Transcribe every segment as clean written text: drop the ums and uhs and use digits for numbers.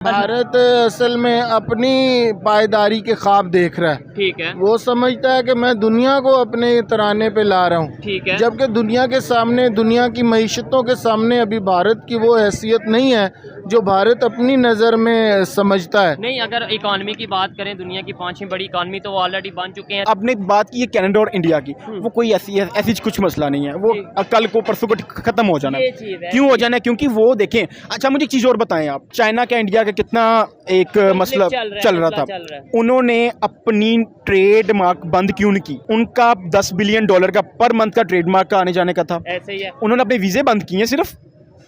भारत असल में अपनी पायदारी के ख्वाब देख रहा है। ठीक है। वो समझता है कि मैं दुनिया को अपने तराने पे ला रहा हूँ। ठीक है। जबकि दुनिया के सामने, दुनिया की मईशतों के सामने अभी भारत की वो हैसियत नहीं है जो भारत अपनी नज़र में समझता है। नहीं, अगर इकॉनमी की बात करें, दुनिया की 5वीं बड़ी इकॉनमी तो वो ऑलरेडी बन चुके हैं। आपने बात की है कनाडा और इंडिया की, वो कोई ऐसी कुछ मसला नहीं है, वो कल को परसों को खत्म हो जाना है। क्यों हो जाना है? क्योंकि वो देखें, अच्छा मुझे एक चीज़ और बताएं आप, चाइना का इंडिया का कितना एक मसला चल रहा था, उन्होंने अपनी ट्रेड मार्क बंद क्यों नहीं की? उनका $10 बिलियन का पर मंथ का ट्रेड मार्क का आने जाने का था, ऐसे ही है। उन्होंने अपने वीजे बंद किए, सिर्फ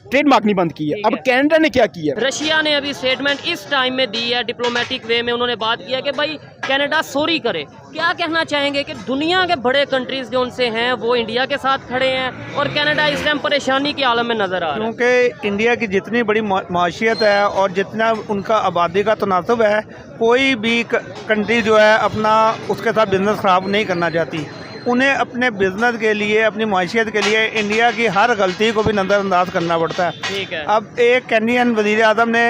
ट्रेड मार्क नहीं बंद की है। अब कनाडा ने क्या किया? रशिया ने अभी स्टेटमेंट इस टाइम में दी है, डिप्लोमेटिक वे में उन्होंने बात किया कि भाई कनाडा सॉरी करे। क्या कहना चाहेंगे कि दुनिया के बड़े कंट्रीज जो उनसे हैं वो इंडिया के साथ खड़े हैं और कनाडा इस टाइम परेशानी के आलम में नजर आ रहा है? क्योंकि इंडिया की जितनी बड़ी माशियत है और जितना उनका आबादी का तनासब है, कोई भी कंट्री जो है अपना उसके साथ बिजनेस ख़राब नहीं करना चाहती। उन्हें अपने बिजनेस के लिए, अपनी माशियत के लिए इंडिया की हर गलती को भी नज़रअंदाज करना पड़ता है। ठीक है। अब एक कैनेडियन वज़ीर आज़म ने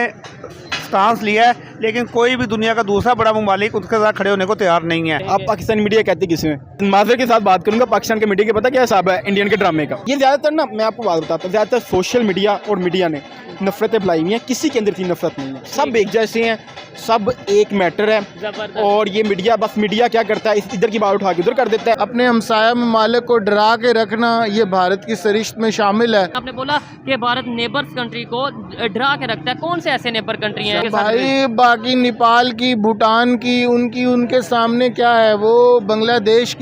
स्टांस लिया है, लेकिन कोई भी दुनिया का दूसरा बड़ा ममालिक उसके साथ खड़े होने को तैयार नहीं है। आप पाकिस्तानी मीडिया कहते किसमें? माजर के साथ बात करूंगा, पाकिस्तान के मीडिया के पता क्या हिसाब है इंडियन के ड्रामे का? ये ज़्यादातर ना, मैं आपको बात बताता हूँ, ज़्यादातर सोशल मीडिया और मीडिया ने नफरतें फैलाई हुई हैं। किसी के अंदर इतनी नफरत नहीं है, सब एक जैसे हैं, सब एक मैटर है। और ये मीडिया, बस मीडिया क्या करता है, इधर की बात उठा के उधर कर देता है। अपने हमसाया ममालिक को डरा के रखना ये भारत की सरिश्त में शामिल है। आपने बोला कि भारत नेबर्स कंट्री को डरा के रखता है, कौन से ऐसे नेबर कंट्री हैं? भाई बाकी नेपाल की, भूटान की, उनके सामने क्या है, वो बांग्लादेश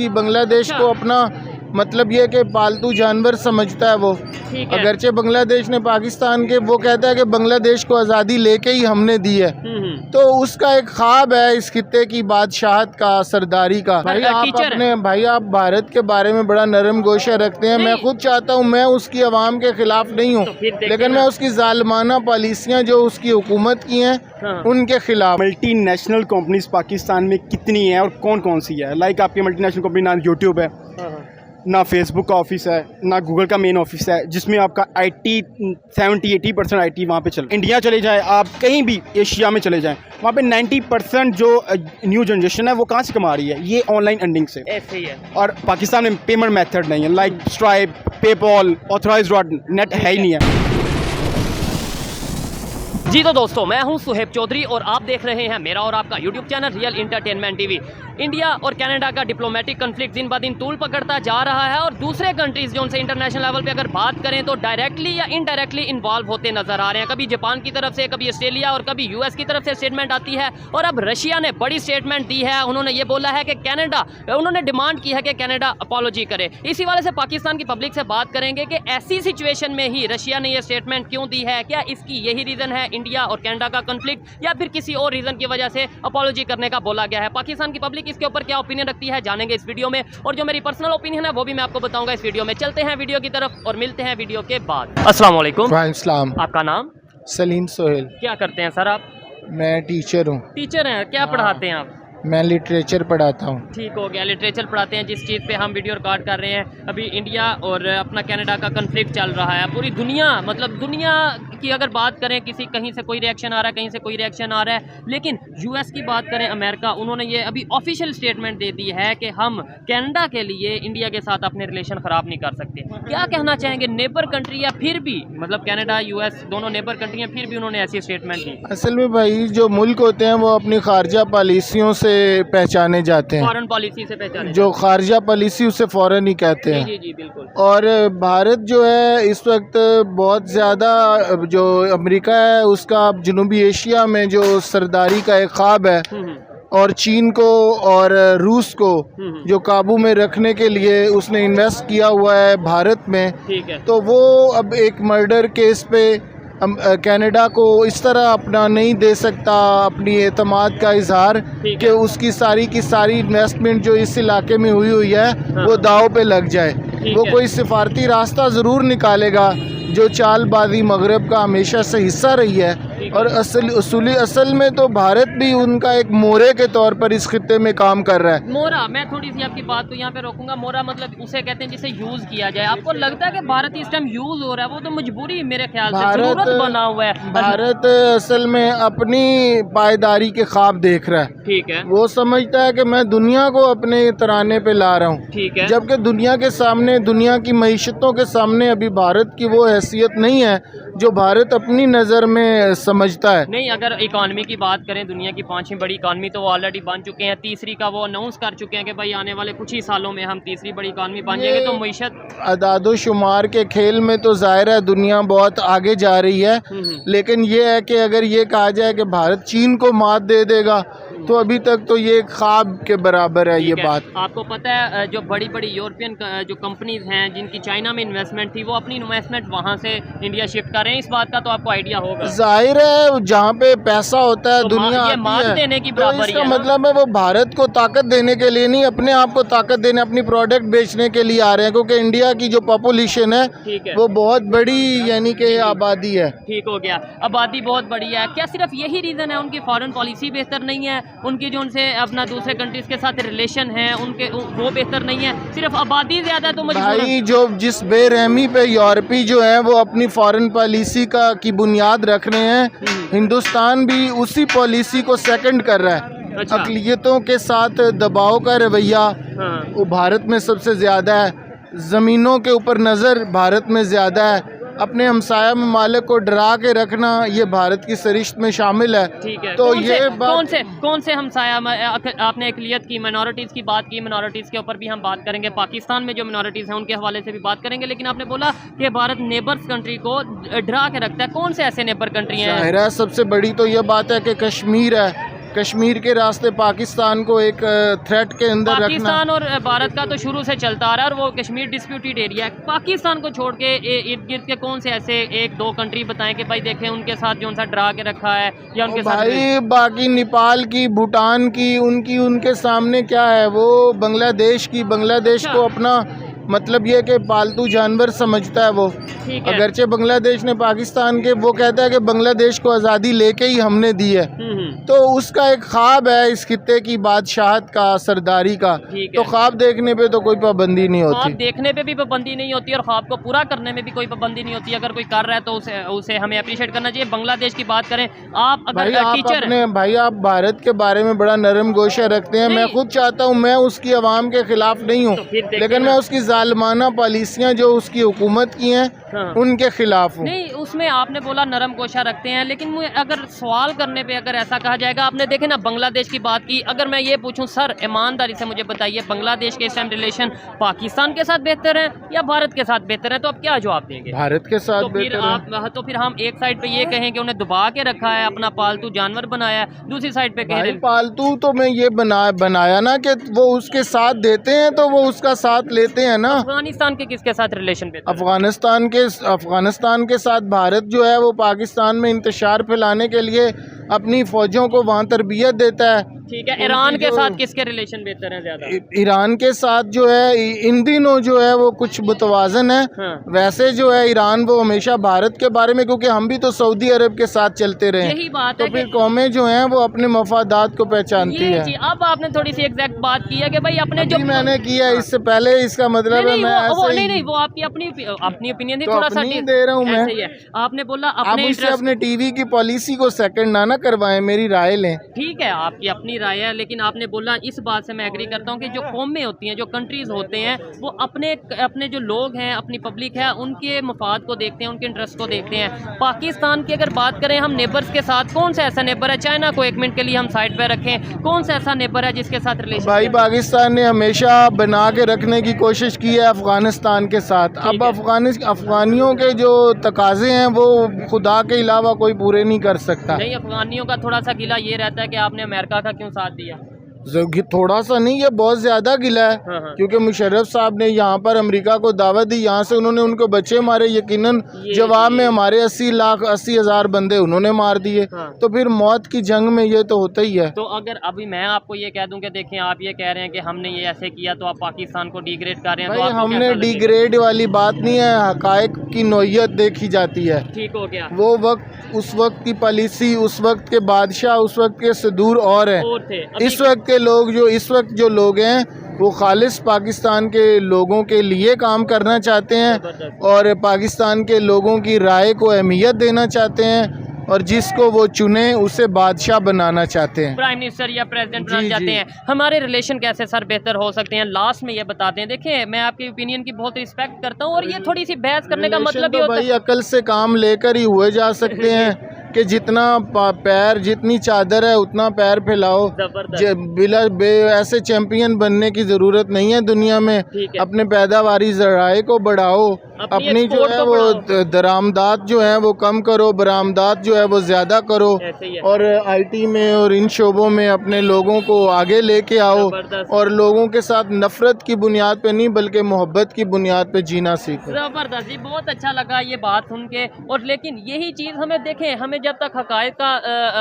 को अपना मतलब ये कि पालतू जानवर समझता है वो। अगरचे बांग्लादेश ने पाकिस्तान के, वो कहता है कि बांग्लादेश को आज़ादी लेके ही हमने दी है, तो उसका एक ख्वाब है इस खित्ते की बादशाहत का, सरदारी का। भाई आप भारत के बारे में बड़ा नरम गोशा रखते हैं। मैं खुद चाहता हूँ, मैं उसकी आवाम के खिलाफ नहीं हूँ, लेकिन मैं उसकी जालिमाना पॉलिसियाँ जो उसकी हुकूमत की हैं उनके खिलाफ। मल्टी नेशनल कंपनीज पाकिस्तान में कितनी है और कौन कौन सी है? लाइक आपकी मल्टी नेशनल कंपनी ना यूट्यूब है, ना फेसबुक का ऑफिस है, ना गूगल का मेन ऑफिस है, जिसमें आपका IT 70-80% IT वहाँ पे चल। इंडिया चले जाए आप, कहीं भी एशिया में चले जाएं, वहाँ पे 90% जो न्यू जनरेशन है वो कहाँ से कमा रही है? ये ऑनलाइन अर्निंग से। ऐसे ही है। और पाकिस्तान में पेमेंट मेथड नहीं है, लाइक स्ट्राइप, पेपॉल, ऑथराइज्ड.net है ही नहीं है। जी तो दोस्तों, मैं हूं सुहेब चौधरी और आप देख रहे हैं मेरा और आपका YouTube channel real entertainment TV. India और कनाडा का डिप्लोमेटिक कन्फ्लिक्ट दिन ब दिन तूल पकड़ता जा रहा है और दूसरे कंट्रीज जो उनसे इंटरनेशनल लेवल पे अगर बात करें तो डायरेक्टली या इनडायरेक्टली इन्वॉल्व होते नजर आ रहे हैं। कभी जापान की तरफ से, कभी ऑस्ट्रेलिया और कभी US की तरफ से स्टेटमेंट आती है और अब रशिया ने बड़ी स्टेटमेंट दी है। उन्होंने ये बोला है कि कनाडा, उन्होंने डिमांड की है कि कनाडा अपॉलॉजी करे। इसी वाले से पाकिस्तान की पब्लिक से बात करेंगे कि ऐसी सिचुएशन में ही रशिया ने यह स्टेटमेंट क्यों दी है। क्या इसकी यही रीज़न है, इंडिया और कनाडा का कन्फ्लिक्ट, या फिर किसी और रीज़न की वजह से अपॉलॉजी करने का बोला गया है? पाकिस्तान की पब्लिक इसके ऊपर क्या ओपिनियन रखती है, जानेंगे इस वीडियो में। और जो मेरी पर्सनल ओपिनियन है वो भी मैं आपको बताऊंगा इस वीडियो में। चलते हैं वीडियो की तरफ और मिलते हैं वीडियो के बाद। अस्सलाम वालेकुम। वालेकुम। आपका नाम? सलीम सोहेल। क्या करते हैं सर आप? मैं टीचर हूँ। टीचर हैं? क्या पढ़ाते हैं आप? मैं लिटरेचर पढ़ाता हूँ। ठीक हो गया, लिटरेचर पढ़ाते हैं। जिस चीज़ पे हम वीडियो रिकॉर्ड कर रहे हैं, अभी इंडिया और अपना कनाडा का कन्फ्लिक्ट चल रहा है। पूरी दुनिया, मतलब दुनिया की अगर बात करें, किसी कहीं से कोई रिएक्शन आ रहा है, कहीं से कोई रिएक्शन आ रहा है, लेकिन US की बात करें, अमेरिका, उन्होंने ये अभी ऑफिशियल स्टेटमेंट दे दी है कि हम कनाडा के लिए इंडिया के साथ अपने रिलेशन ख़राब नहीं कर सकते। क्या कहना चाहेंगे? नेबर कंट्री या फिर भी, मतलब कनाडा US दोनों नेबर कंट्री हैं, फिर भी उन्होंने ऐसी स्टेटमेंट दी। असल में भाई जो मुल्क होते हैं वो अपनी खारजा पॉलिसियों से पहचाने जाते हैं, फॉरेन पॉलिसी से पहचाने, जो खारजा पॉलिसी उसे फौरन ही कहते हैं। जी बिल्कुल। और भारत जो है इस वक्त बहुत ज़्यादा, जो अमेरिका है उसका जनूबी एशिया में जो सरदारी का एक ख्वाब है, और चीन को और रूस को जो काबू में रखने के लिए उसने इन्वेस्ट किया हुआ है भारत में। ठीक है। तो वो अब एक मर्डर केस पे कनाडा को इस तरह अपना नहीं दे सकता अपनी एतमाद का इजहार कि उसकी सारी की सारी इन्वेस्टमेंट जो इस इलाके में हुई है वो दाव पे लग जाए। वो कोई सिफारती रास्ता ज़रूर निकालेगा, जो चालबाजी मगरब का हमेशा से हिस्सा रही है, ठीक और असल में तो भारत भी उनका एक मोरे के तौर पर इस खित्ते में काम कर रहा है। मोरा, मैं थोड़ी सी आपकी बात को यहाँ पे रोकूंगा। मोरा मतलब उसे कहते हैं जिसे यूज किया जाए। आपको लगता है कि भारत इस टाइम यूज हो रहा है? वो तो मजबूरी मेरे ख्याल से, जरूरत बना हुआ है। भारत असल में अपनी पायदारी के ख्वाब देख रहा है। ठीक है, वो समझता है कि मैं दुनिया को अपने तराने पे ला रहा हूँ, ठीक है। जबकि दुनिया के सामने, दुनिया की मईशतों के सामने अभी भारत की वो हैसियत नहीं है जो भारत अपनी नज़र में समझता है। नहीं, अगर इकॉनमी की बात करें, दुनिया की 5वीं बड़ी इकॉनमी तो वो ऑलरेडी बन चुके हैं। तीसरी का वो अनाउंस कर चुके हैं कि भाई आने वाले कुछ ही सालों में हम तीसरी बड़ी इकॉनमी बन जाएंगे। तो मईशत अदादो शुमार के खेल में तो जाहिर है दुनिया बहुत आगे जा रही है, लेकिन ये है कि अगर ये कहा जाए कि भारत चीन को मात दे देगा तो अभी तक तो ये ख्वाब के बराबर है ये बात। आपको पता है जो बड़ी बड़ी यूरोपियन जो कंपनीज हैं जिनकी चाइना में इन्वेस्टमेंट थी, वो अपनी इन्वेस्टमेंट वहाँ से इंडिया शिफ्ट कर रहे हैं। इस बात का तो आपको आइडिया होगा। जाहिर है जहाँ पे पैसा होता है तो दुनिया ये मात आती है, देने की तो बराबरी इसका है ना? मतलब है वो भारत को ताकत देने के लिए नहीं, अपने आप को ताकत देने, अपनी प्रोडक्ट बेचने के लिए आ रहे हैं, क्योंकि इंडिया की जो पॉपुलेशन है ठीक है, वो बहुत बड़ी यानी कि आबादी है। ठीक हो गया, आबादी बहुत बड़ी है। क्या सिर्फ यही रीज़न है? उनकी फॉरेन पॉलिसी बेहतर नहीं है, उनकी जो उनसे अपना दूसरे कंट्रीज के साथ रिलेशन है उनके वो बेहतर नहीं है, सिर्फ आबादी ज़्यादा है तो मजबूरन? भाई जो जिस बेरहमी पे यूरोपी जो है वो अपनी फॉरेन पॉलिसी की बुनियाद रख रहे हैं, हिंदुस्तान भी उसी पॉलिसी को सेकंड कर रहा है। अच्छा। अक़लियतों के साथ दबाव का रवैया हाँ। वो भारत में सबसे ज़्यादा है, ज़मीनों के ऊपर नज़र भारत में ज़्यादा है, अपने हमसाया ममालिक को डरा के रखना ये भारत की सरिश्त में शामिल है। ठीक है, तो कौन ये से कौन से हमसाया? आपने अक़लियत की, मिनॉरिटीज़ की बात की, मिनॉरिटीज़ के ऊपर भी हम बात करेंगे, पाकिस्तान में जो मिनॉरिटीज़ हैं उनके हवाले से भी बात करेंगे, लेकिन आपने बोला कि भारत नेबर्स कंट्री को डरा के रखता है। कौन से ऐसे नेबर कंट्री हैं? ज़ाहिर है सबसे बड़ी तो ये बात है कि कश्मीर है, कश्मीर के रास्ते पाकिस्तान को एक थ्रेट के अंदर रखना। पाकिस्तान और भारत का तो शुरू से चलता आ रहा है और वो कश्मीर डिस्प्यूटेड एरिया है। पाकिस्तान को छोड़ के इर्द गिर्द के कौन से ऐसे एक दो कंट्री बताएं कि भाई देखें उनके साथ जो सा डरा के रखा है या उनके साथ? भाई बाकी नेपाल की, भूटान की, उनके सामने क्या है, वो बांग्लादेश को अपना मतलब ये कि पालतू जानवर समझता है वो। ठीक है। अगरचे बांग्लादेश ने पाकिस्तान के, वो कहता है कि बांग्लादेश को आज़ादी लेके ही हमने दी है, तो उसका एक ख्वाब है इस खित्ते की बादशाहत का, सरदारी का। तो ख्वाब देखने पे तो कोई पाबंदी नहीं होती, ख्वाब देखने पे भी पाबंदी नहीं होती और ख्वाब को पूरा करने में भी कोई पाबंदी नहीं होती। अगर कोई कर रहा है तो उसे हमें अप्रिशिएट करना चाहिए। बांग्लादेश की बात करें, आप अगर टीचर भाई आप भारत के बारे में बड़ा नरम गोशा रखते हैं। मैं खुद चाहता हूँ, मैं उसकी आवाम के खिलाफ नहीं हूँ, लेकिन मैं उसकी जालिमाना पॉलिसियाँ जो उसकी हुकूमत की हैं उनके खिलाफ हूँ। नहीं, उसमें आपने बोला नरम गोशा रखते हैं, लेकिन मुझे अगर सवाल करने पे अगर ऐसा कहा जाएगा, आपने देखे ना बांग्लादेश की बात की, अगर मैं ये पूछूं सर ईमानदारी से मुझे बताइए बांग्लादेश के इस टाइम रिलेशन पाकिस्तान के साथ बेहतर है या भारत के साथ बेहतर है, तो आप क्या जवाब देंगे? भारत के साथ तो फिर हम एक साइड पे ये कहें कि उन्हें दबा के रखा है, अपना पालतू जानवर बनाया है, दूसरी साइड पे कह रहे पालतू तो मैं ये बनाया ना कि वो उसके साथ देते हैं तो वो उसका साथ लेते हैं ना। अफगानिस्तान के किसके साथ रिलेशन बेहतर? अफगानिस्तान के साथ भारत जो है वो पाकिस्तान में इंतशार फैलाने के लिए अपनी फ़ौजों को वहाँ तरबियत देता है। ठीक है, ईरान के साथ किसके रिलेशन बेहतर हैं ज़्यादा? ईरान के साथ जो है इन दिनों जो है वो कुछ मुतवाज़न है। वैसे जो है ईरान वो हमेशा भारत के बारे में, क्योंकि हम भी तो सऊदी अरब के साथ चलते रहे, यही बात तो है फिर कौमें जो हैं वो अपने मफादात को पहचानती है। अब आपने थोड़ी सी एग्जैक्ट बात की है कि भाई अपने जो मैंने किया इससे पहले, इसका मतलब है मैं नहीं वो आपकी अपनी ओपिनियन थी, थोड़ा सा दे रहा हूँ मैं। आपने बोला अपने टीवी की पॉलिसी को सेकंड ना करवाएं, मेरी राय लें। ठीक है, आपकी अपनी राय है, लेकिन आपने बोला इस बात से मैं एग्री करता हूँ कि जो कौमें होती हैं, जो कंट्रीज होते हैं, वो अपने जो लोग हैं, अपनी पब्लिक है, उनके मफाद को देखते हैं, उनके इंटरेस्ट को देखते हैं। पाकिस्तान की अगर बात करें हम नेबर्स के साथ, कौन सा ऐसा नेबर है, चाइना को एक मिनट के लिए हम साइड पे रखें, कौन सा ऐसा नेबर है जिसके साथ रिलेशन? भाई पाकिस्तान ने हमेशा बना के रखने की कोशिश की है अफगानिस्तान के साथ। अब अफगानियों के जो तकाजे हैं वो खुदा के अलावा कोई पूरे नहीं कर सकता। नहीं, अफगानियों का थोड़ा सा गिला ये रहता है कि आपने अमेरिका का क्यों साथ दिया? थोड़ा सा नहीं, ये बहुत ज़्यादा गिला है। हाँ, हाँ। क्योंकि मुशर्रफ साहब ने यहाँ पर अमेरिका को दावत दी, यहाँ से उन्होंने उनको बच्चे मारे, यकीनन जवाब में हमारे 80,80,000 बंदे उन्होंने मार दिए। हाँ। तो फिर मौत की जंग में ये तो होता ही है। तो अगर अभी मैं आपको ये कह दूं कि देखें आप ये कह रहे हैं कि हमने ये ऐसे किया तो आप पाकिस्तान को डिग्रेड कर रहे हैं, तो भाई आपको हमने कैसा लगेगा? डिग्रेड वाली बात नहीं है, हकायक की नौयत देखी जाती है। ठीक हो गया वो वक्त, उस वक्त की पॉलिसी, उस वक्त के बादशाह, उस वक्त के सदूर और हैं। और थे अभी इस वक्त के लोग इस वक्त जो लोग हैं वो खालिस पाकिस्तान के लोगों के लिए काम करना चाहते हैं और पाकिस्तान के लोगों की राय को अहमियत देना चाहते हैं और जिसको वो चुने उसे बादशाह बनाना चाहते हैं। प्राइम मिनिस्टर या प्रेसिडेंट जी, बनना चाहते जी। हैं। हमारे रिलेशन कैसे सर बेहतर हो सकते हैं, लास्ट में ये बताते हैं। देखिए मैं आपकी ओपिनियन की बहुत रिस्पेक्ट करता हूँ और ये थोड़ी सी बहस करने का रिलेशन मतलब तो ही होता भाई है। अकल से काम लेकर ही हुए जा सकते हैं कि जितना पैर, जितनी चादर है उतना पैर फैलाओ। जबरदस्त। ऐसे चैंपियन बनने की ज़रूरत नहीं है दुनिया में। ठीक है। अपने पैदावारी ज़राए को बढ़ाओ, अपनी जो export है को वो बढ़ाओ। दरामदात जो है वो कम करो, बरामदात जो है वो ज़्यादा करो ऐसे ही है। और आईटी में और इन शोबों में अपने लोगों को आगे लेके आओ जबरदस्त। और लोगों के साथ नफ़रत की बुनियाद पे नहीं बल्कि मोहब्बत की बुनियाद पे जीना सीखो। जबरदस्त जी, बहुत अच्छा लगा ये बात सुन के। और लेकिन यही चीज़ हमें देखें, हमें जब तक हकायक का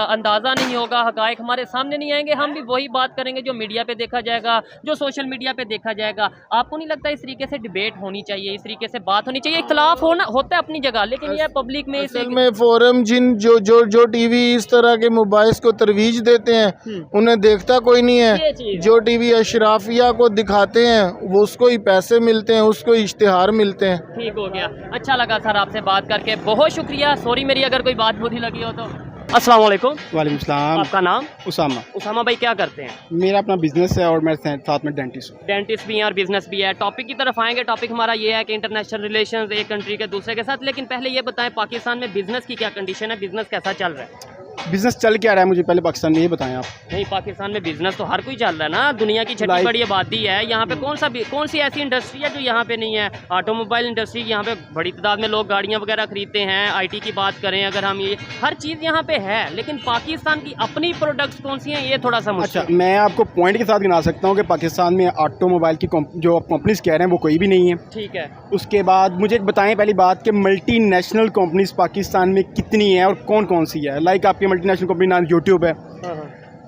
अंदाज़ा नहीं होगा, हकायक हमारे सामने नहीं आएंगे, हम भी वही बात करेंगे जो मीडिया पे देखा जाएगा, जो सोशल मीडिया पे देखा जाएगा। आपको नहीं लगता इस तरीके से डिबेट होनी चाहिए, इस तरीके से बात होनी चाहिए? इख्तलाफ होता है अपनी जगह, लेकिन यह पब्लिक में असल में फोरम जो टीवी इस तरह के मोबाइल्स को तरवीज देते हैं उन्हें देखता कोई नहीं ये है। चीज़। जो टीवी अशराफिया को दिखाते हैं वो उसको ही पैसे मिलते हैं, उसको इश्तिहार मिलते हैं। ठीक हो गया। अच्छा लगा सर आपसे बात करके, बहुत शुक्रिया। सॉरी मेरी अगर कोई बात बुरी लगी हो तो। अस्सलाम वालेकुम। वालेकुम सलाम। आपका नाम? उसामा। उसामा भाई क्या करते हैं? मेरा अपना बिजनेस है और मैं साथ में डेंटिस्ट हूँ। डेंटिस्ट भी हैं और बिजनेस भी है। टॉपिक की तरफ आएंगे। टॉपिक हमारा ये है कि इंटरनेशनल रिलेशंस एक कंट्री के दूसरे के साथ। लेकिन पहले ये बताएं पाकिस्तान में बिजनेस की क्या कंडीशन है, बिजनेस कैसा चल रहा है? बिजनेस चल क्या रहा है मुझे पहले पाकिस्तान में ये बताएं आप। नहीं, पाकिस्तान में बिजनेस तो हर कोई चल रहा है ना, दुनिया की छठी बड़ी आबादी है। यहाँ पे कौन सी ऐसी इंडस्ट्री है जो यहाँ पे नहीं है? ऑटोमोबाइल इंडस्ट्री, यहाँ पे बड़ी तादाद में लोग गाड़ियाँ वगैरह खरीदते हैं। आईटी की बात करें अगर हम, ये हर चीज़ यहाँ पे है, लेकिन पाकिस्तान की अपनी प्रोडक्ट्स कौन सी हैं ये थोड़ा सा मुश्किल। अच्छा, मैं आपको पॉइंट के साथ गिना सकता हूँ कि पाकिस्तान में ऑटोमोबाइल की जो कंपनीज कह रहे हैं वो कोई भी नहीं है। ठीक है। उसके बाद मुझे बताएं पहली बात कि मल्टी नेशनल कंपनीज पाकिस्तान में कितनी है और कौन कौन सी है। लाइक आपकी मल्टी नेशनल कंपनी ना यूट्यूब है,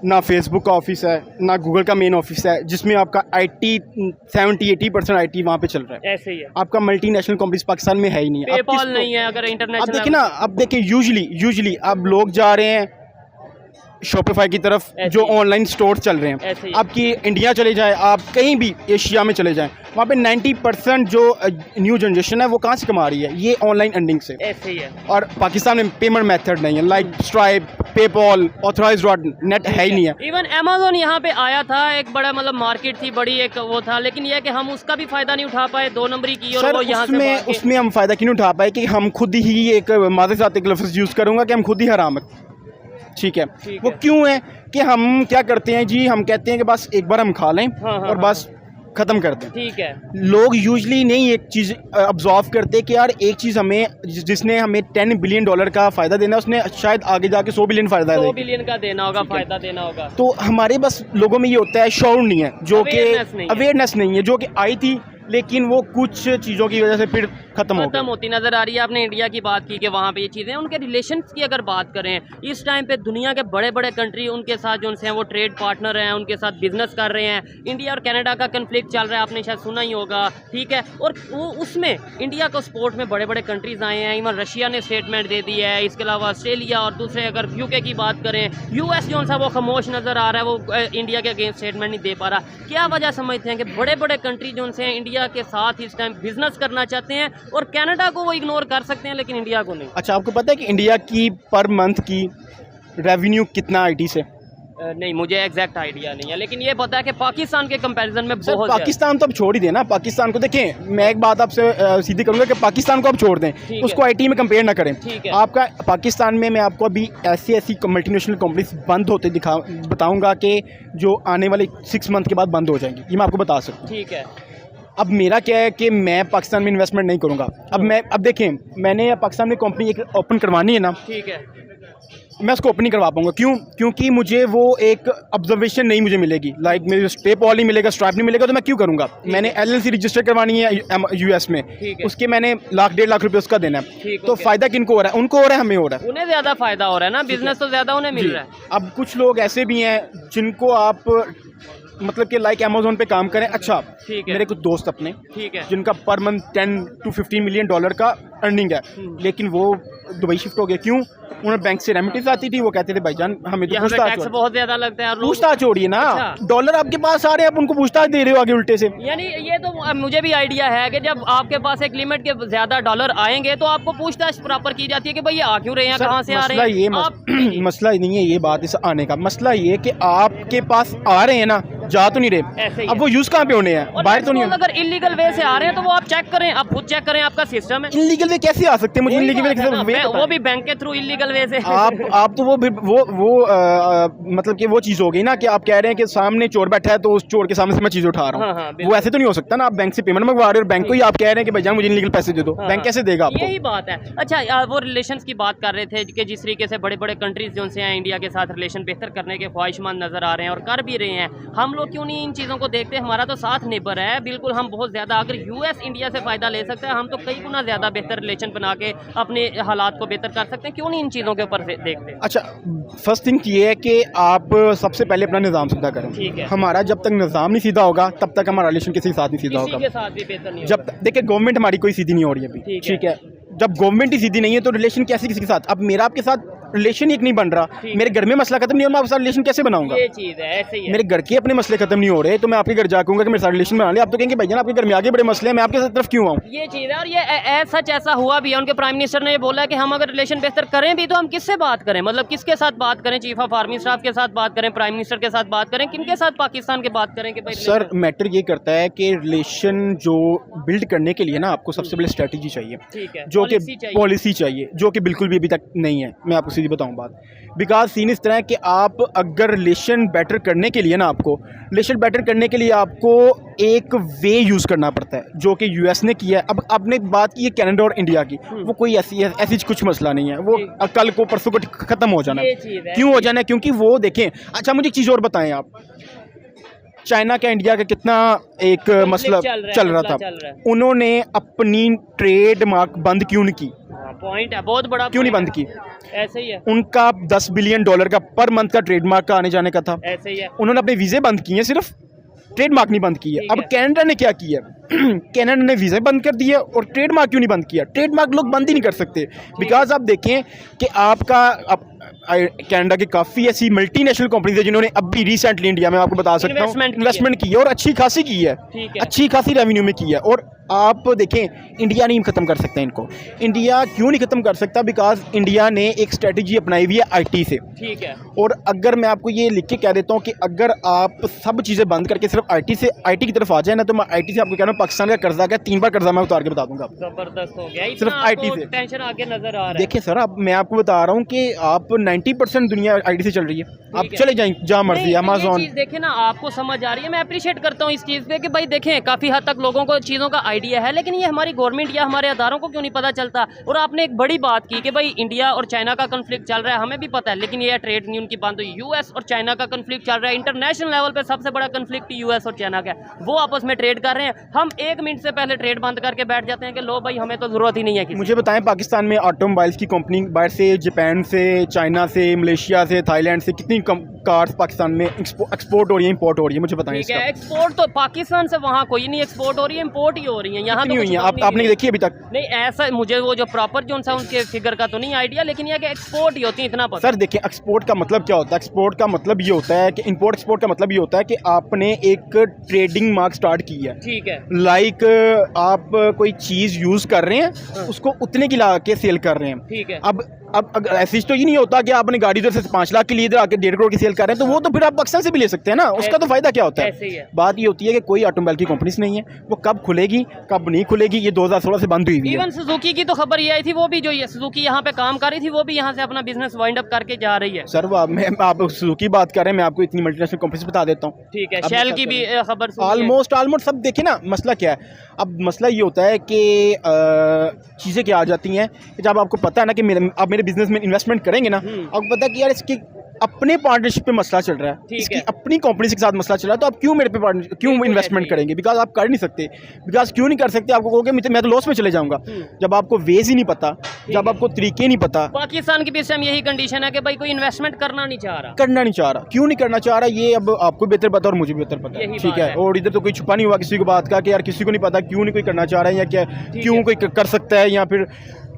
ना फेसबुक का ऑफिस है, ना गूगल का मेन ऑफिस है, जिसमें आपका IT 70-80% IT वहाँ पे चल रहा है। ऐसे ही है। आपका मल्टीनेशनल कंपनीज पाकिस्तान में है ही नहीं है। पेपाल नहीं है अगर अब इंटरनेशनल। देखिए ना, अब देखिए यूजुअली अब लोग जा रहे हैं शॉपिफाई की तरफ, जो ऑनलाइन स्टोर चल रहे हैं। आपकी इंडिया चले जाए, आप कहीं भी एशिया में चले जाएं, वहाँ पे 90% जो न्यू जनरेशन है वो कहाँ से कमा रही है? ये ऑनलाइन अर्निंग से। ऐसे ही है। और पाकिस्तान में पेमेंट मेथड नहीं है, लाइक स्ट्राइप, पेपॉल, ऑथराइज्ड.नेट है ही नहीं है। इवन अमेजोन यहाँ पे आया था, एक बड़ा मतलब मार्केट थी बड़ी, एक वो था, लेकिन यह है कि हम उसका भी फायदा नहीं उठा पाए, 2 नंबरी की। और सर वो यहाँ से उसमें हम फ़ायदा क्यों नहीं उठा पाए कि हम खुद ही एक मादे साथ एक लफ्ज़ यूज़ करूँगा कि हम खुद ही हराम है। ठीक है, वो क्यों है कि हम क्या करते हैं जी, हम कहते हैं कि बस एक बार हम खा लें और बस ख़त्म कर दें। ठीक है। लोग यूजली नहीं एक चीज़ ऑब्जर्व करते कि यार एक चीज़ हमें, जिसने हमें $10 बिलियन का फ़ायदा देना, उसने शायद आगे जाके 100 बिलियन फ़ायदा देगा, 100 बिलियन का देना होगा, फ़ायदा देना होगा। तो हमारे बस लोगों में ये होता है, शौर नहीं है, जो कि अवेयरनेस नहीं है, जो कि आई थी लेकिन वो कुछ चीज़ों की वजह से फिर खत्म होती नज़र आ रही है। आपने इंडिया की बात की कि वहाँ पे ये चीज़ें, उनके रिलेशंस की अगर बात करें, इस टाइम पे दुनिया के बड़े बड़े कंट्री उनके साथ जो उनसे हैं वो ट्रेड पार्टनर हैं, उनके साथ बिजनेस कर रहे हैं। इंडिया और कनाडा का कन्फ्लिक्ट चल रहा है, आपने शायद सुना ही होगा। ठीक है, और वो उसमें इंडिया को सपोर्ट में बड़े बड़े कंट्रीज़ आए हैं। इवन रशिया ने स्टेटमेंट दे दी है, इसके अलावा ऑस्ट्रेलिया और दूसरे अगर UK की बात करें, US जो सा वो खामोश नज़र आ रहा है, वो इंडिया के अगेंस्ट स्टेटमेंट नहीं दे पा रहा। क्या वजह समझते हैं कि बड़े बड़े कंट्री जो उनसे इंडिया के साथ इस टाइम बिजनेस करना चाहते हैं और कनाडा को वो इग्नोर कर सकते हैं लेकिन इंडिया को नहीं? अच्छा, आपको पता है कि इंडिया की पर मंथ की रेवेन्यू कितना IT से? नहीं, मुझे एग्जैक्ट आइडिया नहीं है, लेकिन ये पता है कि पाकिस्तान के कंपैरिजन में बहुत। पाकिस्तान तो अब छोड़ ही देना, पाकिस्तान को देखें, मैं एक बात आपसे सीधी करूंगा कि पाकिस्तान को आप छोड़ दें, उसको IT में कंपेयर ना करें। आपका पाकिस्तान में मैं आपको अभी ऐसी मल्टीनेशनल कंपनीज बंद होते बताऊंगा कि जो आने वाले 6 मंथ के बाद बंद हो जाएंगी, ये मैं आपको बता सकता हूँ। ठीक है। अब मेरा क्या है कि मैं पाकिस्तान में इन्वेस्टमेंट नहीं करूंगा। अब देखें, मैंने पाकिस्तान में कंपनी एक ओपन करवानी है ना। ठीक है। मैं उसको ओपन नहीं करवा पाऊंगा। क्यों? क्योंकि मुझे वो एक ऑब्जर्वेशन नहीं मुझे मिलेगी, लाइक मेरे पेपॉल नहीं मिलेगा, स्ट्राइप नहीं मिलेगा, तो मैं क्यों करूंगा? मैंने LLC रजिस्टर करवानी है US में, उसके मैंने लाख 1.5 लाख रुपए उसका देना है, तो फायदा किनको हो रहा है? उनको हो रहा है, हमें हो रहा है। उन्हें ज्यादा फायदा हो रहा है ना, बिजनेस तो ज्यादा उन्हें मिल रहा है। अब कुछ लोग ऐसे भी हैं जिनको आप मतलब कि लाइक अमेजोन पे काम करें। अच्छा, मेरे कुछ दोस्त अपने जिनका per month 10 to 15 million dollar का अर्निंग है, लेकिन वो दुबई शिफ्ट हो गए। क्यों? उन्हें बैंक से रेमिटेंस आती थी, वो कहते थे भाईजान हमें तो टैक्स बहुत ज्यादा लगता है। पूछताछ हो रही है ना। अच्छा। डॉलर आपके पास आ रहे हैं, आप उनको पूछताछ दे रहे हो आगे उल्टे से। यानी ये तो मुझे भी आइडिया है कि जब आपके पास एक लिमिट के ज्यादा डॉलर आएंगे तो आपको पूछताछ प्रॉपर की जाती है कि भाई ये आ क्यों रहे हैं, कहाँ से आ रहे हैं। मसला नहीं है ये बात, इस आने का मसला ये कि आपके पास आ रहे हैं ना, जा तो नहीं रहे, अब वो यूज कहाँ पे होने हैं? बाहर तो नहीं। अगर इलीगल वे से आ रहे हैं तो वो आप चेक करें, आप खुद चेक करें, आपका सिस्टम है। इलीगल वे कैसे आ सकते हैं? मुझे इलीगल वे वो भी बैंक के थ्रू इलीगल वे से। आप तो वो मतलब कि वो चीज़ हो गई ना कि आप कह रहे हैं कि सामने चोर बैठा है तो उस चोर के सामने से मैं चीज़ उठा रहा हूँ। वो ऐसे तो नहीं हो सकता ना। आप बैंक से पेमेंट मंगवा रहे हो और बैंक को ही आप कह रहे हैं कि भैया मुझे इलीगल पैसे दे दो, बैंक कैसे देगा आपको? यही बात है। अच्छा, वो रिलेशंस की बात कर रहे थे कि जिस तरीके से बड़े बड़े कंट्रीज जो से हैं इंडिया के साथ रिलेशन बेहतर करने के ख्वाहिशमंद नजर आ रहे हैं और कर भी रहे हैं। हम लोग क्यों नहीं इन चीज़ों को देखते? हमारा तो साथ नेबर है, बिल्कुल हम बहुत ज़्यादा, अगर US इंडिया से फ़ायदा ले सकते हैं, हम तो कई गुना ज़्यादा बेहतर रिलेशन बना के अपने हालात को बेहतर कर सकते हैं। क्यों नहीं इन चीज़ों के ऊपर देखते? अच्छा, फर्स्ट थिंग ये है कि आप सबसे पहले अपना निज़ाम सीधा करें। ठीक है। हमारा जब तक निज़ाम नहीं सीधा होगा तब तक हमारा रिलेशन किसी के साथ नहीं सीधा होगा। किसी के साथ भी बेहतर नहीं जब देखिए गवर्नमेंट हमारी कोई सीधी नहीं हो रही है अभी, ठीक है। जब गवर्नमेंट ही सीधी नहीं है तो रिलेशन कैसे किसी के साथ? अब मेरा आपके साथ रिलेशन ही एक नहीं बन रहा, मेरे घर में मसला खत्म नहीं हो, मैं आपके साथ रिलेशन कैसे बनाऊंगा? ये चीज़ है, ऐसे ही है। मेरे घर के अपने मसले खत्म नहीं हो रहे तो मैं आपके घर जाऊंगा कि मेरे साथ रिलेशन बना ले। आप तो कहेंगे भैया आपके घर में आगे बड़े मसले हैं, मैं आपके साथ तरफ क्यों आऊँ? ये चीज़ है। और ये सच ऐसा हुआ भी है। उनके प्राइम मिनिस्टर ने ये बोला कि हम अगर रिलेशन बेहतर करें भी तो हम किससे बात करें, मतलब किसके साथ बात करें? चीफ ऑफ आर्मी स्टाफ के साथ बात करें, प्राइम मिनिस्टर के साथ बात करें, किनके साथ पाकिस्तान के बात करें? कि भाई सर मैटर ये करता है कि रिलेशन जो बिल्ड करने के लिए ना आपको सबसे पहले स्ट्रेटजी चाहिए, जो कि पॉलिसी चाहिए, जो कि बिल्कुल भी अभी तक नहीं है। मैं आपको सीधी बताऊं बात, बिकॉज सीन इस तरह है कि आप अगर रिलेशन बेटर करने के लिए ना, आपको रिलेशन बेटर करने के लिए आपको एक वे यूज़ करना पड़ता है जो कि US ने किया है। अब आपने बात की है कनाडा और इंडिया की, वो कोई ऐसी कुछ मसला नहीं है, वो कल को परसों को ख़त्म हो जाना है। क्यों हो जाना है? क्योंकि वो देखें। अच्छा, मुझे एक चीज़ और बताएं आप, चाइना का इंडिया का कितना एक मसला चल रहा था, उन्होंने अपनी ट्रेड मार्क बंद क्यों नहीं की? पॉइंट है, बहुत बड़ा। क्यों नहीं बंद की? ऐसे ही है। उनका $10 बिलियन का पर मंथ का ट्रेडमार्क का आने जाने का था, ऐसे ही है। उन्होंने अपने वीज़े बंद किए, सिर्फ ट्रेडमार्क नहीं बंद किए। अब कनाडा ने क्या किया? कनाडा ने वीज़े बंद कर दिया और ट्रेडमार्क क्यों नहीं बंद किया? ट्रेडमार्क लोग बंद ही नहीं कर सकते, बिकॉज आप देखें कि आपका कनाडा की काफ़ी ऐसी मल्टीनेशनल कंपनीज है जिन्होंने अभी रिसेंटली इंडिया में, आपको बता सकता हूँ, इन्वेस्टमेंट की है और अच्छी खासी की है, अच्छी खासी रेवेन्यू में की है। और आप देखें इंडिया नहीं ख़त्म कर सकता इनको। इंडिया क्यों नहीं ख़त्म कर सकता? बिकॉज इंडिया ने एक स्ट्रेटजी अपनाई हुई है IT से, ठीक है। और अगर मैं आपको ये लिख के कह देता हूँ कि अगर आप सब चीज़ें बंद करके सिर्फ IT की तरफ आ जाए ना, तो मैं IT से आपको कह रहा हूँ पाकिस्तान का कर्जा क्या 3 बार कर्जा मैं उतार के बता दूंगा। जबरदस्त हो गया, सिर्फ IT से टेंशन आगे नजर आ रहा है। देखिए सर, अब मैं आपको बता रहा हूँ कि आप 90% दुनिया IT से चल रही है, आप चले जाएं जहाँ मर्जी, अमेज़न। देखें ना, आपको समझ आ रही है, मैं अप्रिशिएट करता हूँ इस चीज़ पे कि भाई देखें काफ़ी हद तक लोगों को चीज़ों का आइडिया है, लेकिन ये हमारी गवर्नमेंट या हमारे अदारों को क्यों नहीं पता चलता? और आपने एक बड़ी बात की कि भाई इंडिया और चाइना का कन्फ्लिक्ट चल रहा है, हमें भी पता है, लेकिन ये ट्रेड यूनियन की बात हुई। US और चाइना का कन्फ्लिक्ट चल रहा है, इंटरनेशनल लेवल पे सबसे बड़ा कन्फ्लिक्ट US और चाइना का है। वो आपस में ट्रेड कर रहे हैं, हम 1 मिनट से पहले ट्रेड बंद करके बैठ जाते हैं कि लो भाई हमें तो जरूरत ही नहीं है। मुझे बताएं, पाकिस्तान में ऑटोमोबाइल्स की कंपनी बाहर से, जापान से, चाइना से, मलेशिया से, थाईलैंड से कितनी कार्स पाकिस्तान में एक्सपोर्ट हो रही है, इंपोर्ट हो रही है? मुझे बताएं इसका। एक्सपोर्ट तो पाकिस्तान से वहाँ कोई नहीं एक्सपोर्ट हो रही है, इंपोर्ट ही हो रही है। यहाँ तो आपने देखी अभी तक? नहीं, ऐसा मुझे वो जो प्रॉपर जो सा उनके फिगर का तो नहीं आइडिया, लेकिन यह कि एक्सपोर्ट ही होती है, इतना पता। सर देखिए, एक्सपोर्ट का मतलब क्या होता है? एक्सपोर्ट का मतलब ये होता है कि इंपोर्ट एक्सपोर्ट का मतलब ये होता है कि आपने एक ट्रेडिंग मार्क स्टार्ट की है, ठीक है। लाइक आप कोई चीज़ यूज़ कर रहे हैं, उसको उतने की ला के सेल कर रहे हैं, ठीक है। अब ऐसी तो ये नहीं होता कि आपने गाड़ी इधर से 5 लाख के लिए इधर आके 1.5 करोड़ की सेल कर रहे हैं, तो वो तो फिर आप पाकिस्तान से भी ले सकते हैं ना, उसका तो फायदा क्या होता है? बात ये होती है कि कोई ऑटोमोबाइल की कंपनीज नहीं है, वो कब खुलेगी कब नहीं खुलेगी, ये 2016 से बंद हुई है। इवन सुजुकी की तो खबर ये आई थी, वो भी जो सुजुकी यहाँ पे काम कर रही थी, वो भी यहाँ से अपना बिजनेस वाइंड अप करके जा रही है। सर आप सुजुकी बात कर रहे हैं, मैं आपको इतनी मल्टीनेशनल कंपनीज बता देता हूँ, ठीक है। शेल की भी खबर ऑलमोस्ट सब देखिए ना। मसला क्या है? अब मसला ये होता है कि चीज़ें क्या आ जाती हैं कि जब आपको पता है ना कि अब मेरे मेरे बिजनेस में इन्वेस्टमेंट करेंगे ना, आपको पता है कि यार इसकी अपने पार्टनरशिप पे मसला चल रहा है, इसकी अपनी कंपनी के साथ मसला चल रहा है, तो आप क्यों मेरे पे क्यों इन्वेस्टमेंट करेंगे? बिकॉज आप कर नहीं सकते। बिकॉज क्यों नहीं कर सकते? आपको कहोगे मैं तो लॉस में चले जाऊंगा। जब आपको वेज ही नहीं पता, जब आपको तरीके नहीं पता। पाकिस्तान की भी इस टाइम यही कंडीशन है कि भाई कोई इन्वेस्टमेंट करना नहीं चाह रहा, क्यों नहीं करना चाह रहा, ये अब आपको बेहतर पता और मुझे भी बेहतर पता है, ठीक है। और इधर तो कोई छुपा नहीं हुआ किसी को बात का कि यार किसी को नहीं पता क्यों नहीं कोई करना चाह रहा है, या क्या क्यों कोई कर सकता है, या फिर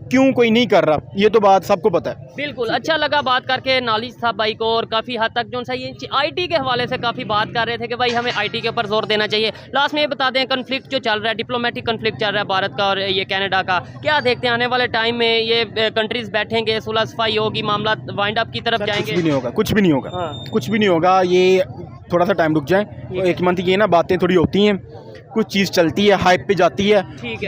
क्यों कोई नहीं कर रहा, ये तो बात सबको पता है। बिल्कुल, अच्छा लगा बात करके, नॉलेज था भाई को, और काफ़ी हद तक जो सा ये आईटी के हवाले से काफ़ी बात कर रहे थे कि भाई हमें आईटी के ऊपर जोर देना चाहिए। लास्ट में ये बता दें, कन्फ्लिक्ट जो चल रहा है, डिप्लोमेटिक कन्फ्लिक्ट चल रहा है भारत का और ये कनाडा का, क्या देखते हैं आने वाले टाइम में ये कंट्रीज बैठेंगे, सुलह सफाई होगी, मामला वाइंड अप की तरफ जाएंगे? कुछ भी नहीं होगा, कुछ भी नहीं होगा, कुछ भी नहीं होगा। ये थोड़ा सा टाइम रुक जाए, एक मंथ ये ना बातें थोड़ी होती हैं, कुछ चीज़ चलती है, हाइप पे जाती है,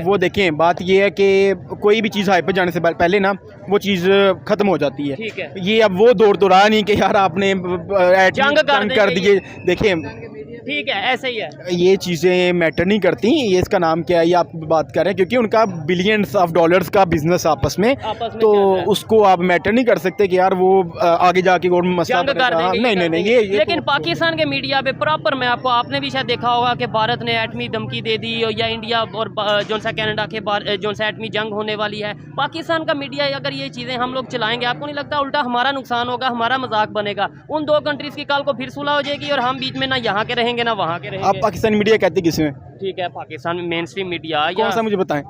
वो देखें। बात ये है कि कोई भी चीज़ हाइप पे जाने से पहले ना वो चीज़ ख़त्म हो जाती है। ये अब वो दौर तो रहा नहीं कि यार आपने जंग कर दिए, देखें ठीक है, ऐसे ही है, ये चीज़ें मैटर नहीं करती। ये इसका नाम क्या है, ये आप बात कर रहे हैं, क्योंकि उनका बिलियंस ऑफ डॉलर्स का बिजनेस आपस में तो उसको आप मैटर नहीं कर सकते कि यार वो आगे जाके और मसला नहीं ये लेकिन पाकिस्तान के मीडिया पे प्रॉपर, मैं आपने भी शायद देखा होगा कि भारत ने एटमी धमकी दे दी, या इंडिया और जो सा कनाडा के जो सा एटमी जंग होने वाली है। पाकिस्तान का मीडिया अगर ये चीज़ें हम लोग चलाएंगे, आपको नहीं लगता उल्टा हमारा नुकसान होगा, हमारा मजाक बनेगा? उन दो कंट्रीज़ की कल को फिर सुलह हो जाएगी और हम बीच में ना यहाँ के रहेंगे ना वहाँ के रहेंगे। आप पाकिस्तानी मीडिया कहते किसमें? ठीक है, पाकिस्तान में मेन स्ट्रीम मीडिया, कौन सा मुझे बताएं।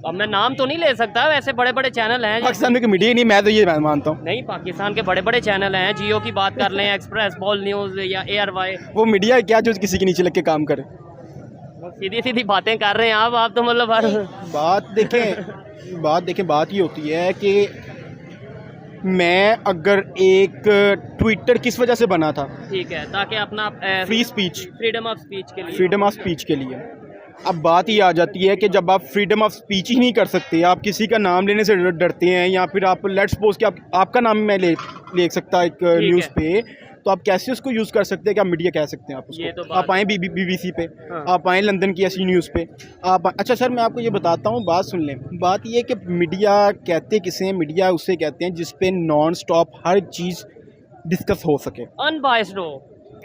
अब मैं नाम तो नहीं ले सकता, वैसे बड़े बड़े चैनल हैं पाकिस्तान में मीडिया नहीं, मैं तो ये मानता हूँ। नहीं, पाकिस्तान के बड़े बड़े चैनल हैं, जियो की बात कर लें, एक्सप्रेस, बॉल न्यूज़ या ARY। वो मीडिया क्या जो किसी के नीचे लग के काम करे? सीधी सीधी बातें कर रहे हैं आप तो मतलब बात देखें, बात ये होती है कि मैं अगर एक ट्विटर किस वजह से बना था, ठीक है, ताकि अपना फ्रीडम ऑफ स्पीच के लिए। अब बात ये आ जाती है कि जब आप फ्रीडम ऑफ स्पीच ही नहीं कर सकते, आप किसी का नाम लेने से डरते हैं, या फिर आप लेट्स सपोज कि आपका नाम मैं ले सकता एक न्यूज़ पे, तो आप कैसे उसको यूज़ कर सकते हैं कि आप मीडिया कह सकते हैं आप उसको? तो आप आएँ BBC पे, आप आएँ लंदन की ऐसी न्यूज़ पे, आप अच्छा सर मैं आपको ये बताता हूँ, बात सुन लें। बात ये है कि मीडिया कहते किसे हैं? मीडिया उससे कहते हैं जिस पे नॉन स्टॉप हर चीज़ डिस्कस हो सके, अनबायस्ड हो,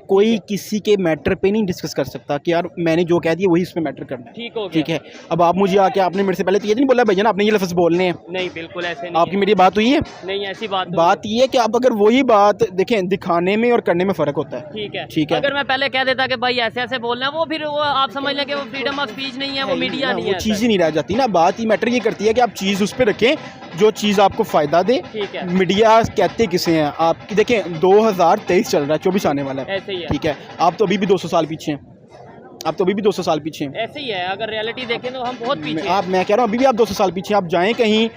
कोई किसी के मैटर पे नहीं डिस्कस कर सकता कि यार मैंने जो कह दिया वही उस पे मैटर करना है, ठीक है। अब आप मुझे आके आपने मेरे से पहले तो ये नहीं बोला भैया ना आपने ये लफ्ज़ बोलने हैं, नहीं बिल्कुल ऐसे नहीं, आपकी मेरी बात हुई है? नहीं, ऐसी बात ये है कि आप अगर वही बात देखें, दिखाने में और करने में फ़र्क होता है, ठीक है। अगर मैं पहले कह देता कि भाई ऐसे ऐसे बोलना है, वो फिर वो आप समझ लें कि वो फ्रीडम ऑफ स्पीच नहीं है, वो मीडिया नहीं है, वो चीज़ ही नहीं रह जाती ना। बात ही मैटर ये करती है कि आप चीज़ उस पर रखें जो चीज़ आपको फ़ायदा दे। मीडिया कहते किसे हैं? आप देखें 2023 चल रहा है, 24 आने वाला है, ठीक है। आप तो अभी भी 200 साल पीछे हैं, ऐसे ही है। अगर रियलिटी देखें तो हम बहुत पीछे हैं। मैं कह रहा हूँ अभी भी आप 200 साल पीछे। आप जाएं कहीं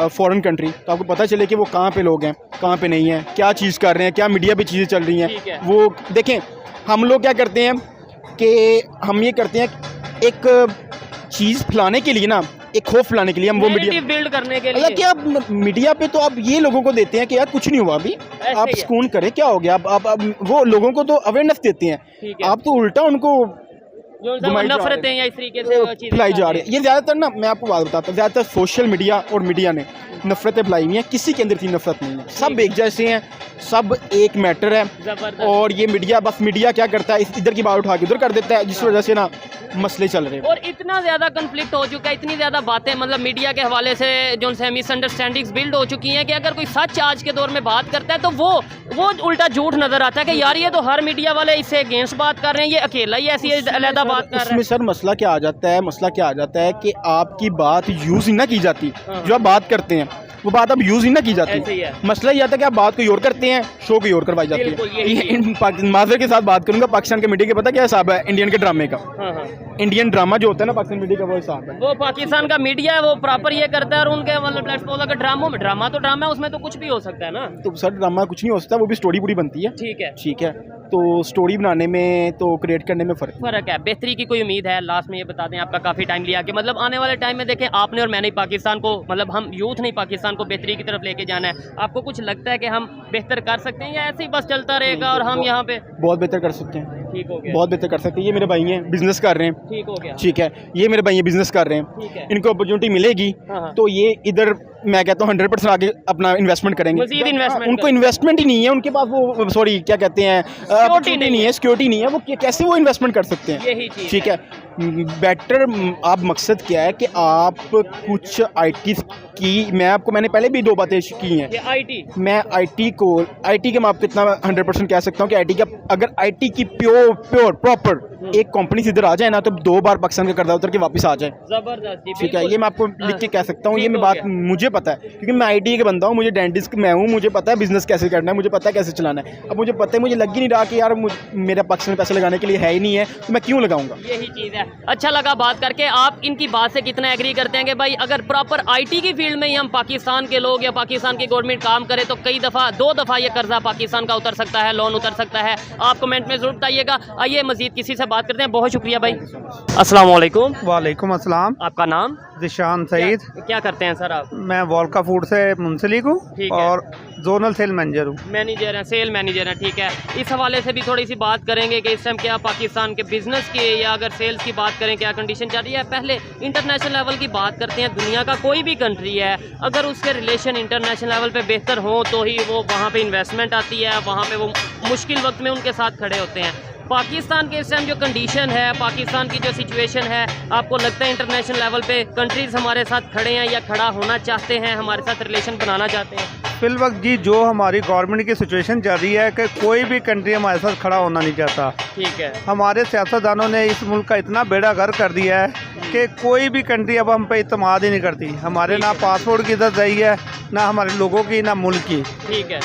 फॉरेन कंट्री तो आपको पता चले कि वो कहाँ पे लोग हैं, कहाँ पे नहीं हैं, क्या चीज़ कर रहे हैं, क्या मीडिया पे चीज़ें चल रही हैं। वो देखें, हम लोग क्या करते हैं कि हम ये करते हैं एक चीज़ फैलाने के लिए ना, एक खौफ फैलाने के लिए हम वो मीडिया बिल्ड करने के लिए, मतलब कि आप मीडिया पे तो आप ये लोगों को देते हैं कि यार कुछ नहीं हुआ अभी, आप सुकून करें, क्या हो गया। आप वो लोगों को तो अवेयरनेस देते हैं, आप तो उल्टा उनको नफरतें या इस तरीके से फैलाई जा रही है। ये ज़्यादातर ना, मैं आपको बात बताता हूँ, ज़्यादातर सोशल मीडिया और मीडिया ने नफरतें फैलाई हुई हैं। किसी के अंदर इतनी नफरत नहीं है, सब एक जैसे हैं, सब एक मैटर है। और ये मीडिया बस मीडिया क्या करता है, इधर की बात उठा के उधर कर देता है, जिस वजह से ना मसले चल रहे हैं। और इतना ज़्यादा कन्फ्लिक्ट हो चुका है, इतनी ज़्यादा बातें मतलब मीडिया के हवाले से जो से मिसअंडरस्टैंडिंग्स बिल्ड हो चुकी हैं कि अगर कोई सच आज के दौर में बात करता है तो वो उल्टा झूठ नज़र आता है कि यार ये तो हर मीडिया वाले इससे अगेंस्ट बात कर रहे हैं, ये अकेला ही ऐसी अलग बात कर रहा है। उसमें सर मसला क्या आ जाता है कि आपकी बात यूज़ ही ना की जाती, जो आप बात करते हैं वो बात अब यूज़ ही ना की जाती। मसला ये आता है कि आप बात कोई और करते हैं, शो कोई और करवाई जाती है। माजर के साथ बात करूंगा, पाकिस्तान के मीडिया के पता क्या हिसाब है इंडियन के ड्रामे का? इंडियन ड्रामा जो होता है ना पाकिस्तान मीडिया का, वो हिसाब है। वो पाकिस्तान का मीडिया है, वो प्रॉपर ये करता है। और उनके मतलब प्लेटफॉर्म अगर ड्रामा तो ड्रामा है, उसमें तो कुछ भी हो सकता है ना। तो सर ड्रामा कुछ नहीं हो सकता, वो भी स्टोरी पूरी बनती है, ठीक है। तो स्टोरी बनाने में तो क्रिएट करने में फ़र्क है। बेहतरी की कोई उम्मीद है? लास्ट में ये बता दें, आपका काफ़ी टाइम लिया कि मतलब आने वाले टाइम में देखें आपने और मैंने पाकिस्तान को, मतलब हम यूथ नहीं पाकिस्तान को बेहतरी की तरफ लेके जाना है। आपको कुछ लगता है कि हम बेहतर कर सकते हैं, या ऐसे ही बस चलता रहेगा और हम यहाँ पे? बहुत बेहतर कर सकते हैं, ठीक हो गया, बहुत बेहतर कर सकते हैं। ये मेरे भाई हैं, बिजनेस कर रहे हैं, ठीक हो गया, ठीक है। ये मेरे भाई हैं, बिजनेस कर रहे हैं, इनको अपॉर्चुनिटी मिलेगी तो ये इधर मैं कहता हूँ 100% आगे अपना इन्वेस्टमेंट करेंगे। मज़ीद इन्वेस्टमेंट उनको इन्वेस्टमेंट ही नहीं है, उनके पास वो सॉरी क्या कहते हैं अपॉर्चुनिटी नहीं है, सिक्योरिटी नहीं है, वो कैसे वो इन्वेस्टमेंट कर सकते हैं? यही चीज़ ठीक है, बेटर आप मकसद क्या है कि आप कुछ आईटी की, मैंने पहले भी 2 बातें की हैं। ये आईटी, मैं आईटी के मैं आपको इतना 100% कह सकता हूँ कि आईटी का अगर आईटी की प्योर प्रॉपर एक कंपनी से इधर आ जाए ना तो 2 बार पाकिस्तान का कर्जा उतर के वापस आ जाए। जबरदस्त जी, ठीक है, बिल्कुल। ये मैं आपको लिख के कह सकता हूँ, ये ठीक मैं हो बात गया। मुझे पता है क्योंकि मैं आईटी का बंदा हूँ, मुझे डेंटिस्ट मैं हूँ, मुझे पता है बिजनेस कैसे करना है, मुझे पता है कैसे चलाना है। अब मुझे पता है, मुझे लग ही नहीं रहा कि यार मेरा पाकिस्तान में पैसे लगाने के लिए है ही नहीं है तो मैं क्यों लगाऊंगा। यही चीज़ है। अच्छा लगा बात करके। आप इनकी बात से कितना एग्री करते हैं कि भाई अगर प्रॉपर आईटी की फील्ड में ही हम पाकिस्तान के लोग या पाकिस्तान की गवर्नमेंट काम करे तो कई दफ़ा 2 दफ़ा ये कर्जा पाकिस्तान का उतर सकता है, लोन उतर सकता है? आप कमेंट में ज़रूर बताइएगा। आइए मज़ीद किसी से बात करते हैं। बहुत शुक्रिया भाई। अस्सलाम वालेकुम। वालेकुम अस्सलाम। आपका नाम? जिशान सईद। क्या करते हैं सर आप? मैं वॉल्का फूड से मुंसलिक हूँ ठीक है। और जोनल सेल मैनेजर हूँ। मैनेजर हैं, सेल मैनेजर हैं, ठीक है। इस हवाले से भी थोड़ी सी बात करेंगे कि इस टाइम क्या पाकिस्तान के बिजनेस की या अगर सेल्स की बात करें क्या कंडीशन चल रही है। पहले इंटरनेशनल लेवल की बात करते हैं। दुनिया का कोई भी कंट्री है अगर उसके रिलेशन इंटरनेशनल लेवल पे बेहतर हो तो ही वो वहाँ पे इन्वेस्टमेंट आती है, वहाँ पे वो मुश्किल वक्त में उनके साथ खड़े होते हैं। पाकिस्तान के इस टाइम जो कंडीशन है, पाकिस्तान की जो सिचुएशन है, आपको लगता है इंटरनेशनल लेवल पे कंट्रीज़ हमारे साथ खड़े हैं या खड़ा होना चाहते हैं, हमारे साथ रिलेशन बनाना चाहते हैं? फिल वक्त जी जो हमारी गवर्नमेंट की सिचुएशन चल रही है कि कोई भी कंट्री हमारे साथ खड़ा होना नहीं चाहता। ठीक है। हमारे सियासतदानों ने इस मुल्क का इतना बेड़ा गर्क कर दिया है कि कोई भी कंट्री अब हम पे इत्मीनाद ही नहीं करती। हमारे ना पासपोर्ट की इज्जत रही है, ना हमारे लोगों की, ना मुल्क की। ठीक है।